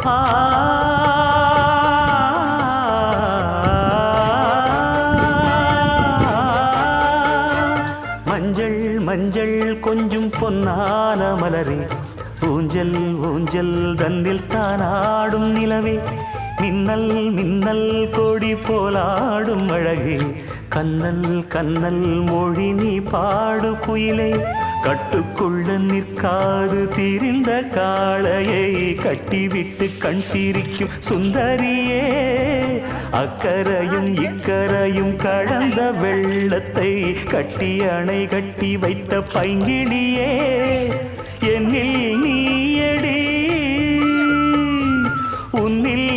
ஆ மஞ்சள் மஞ்சள் கொஞ்சம் பொன்னான மலரே ஊஞ்சல் ஊஞ்சல் தன்னில் தானாடும் நிலவே மின்னல் மின்னல் கொடி போலாடும் அழகே கண்ணல் கண்ணல் மொழி நீ பாடு குயிலே கட்டுக்குள்ள நிற்காது திரிந்த காளையை கட்டிவிட்டு கண் சிரிக்கும் சுந்தரியே அக்கரையும் இக்கரையும் கடந்த வெள்ளத்தை கட்டி அணை கட்டி வைத்த பைங்கிளியே என்னில் நீயடி உன்னில்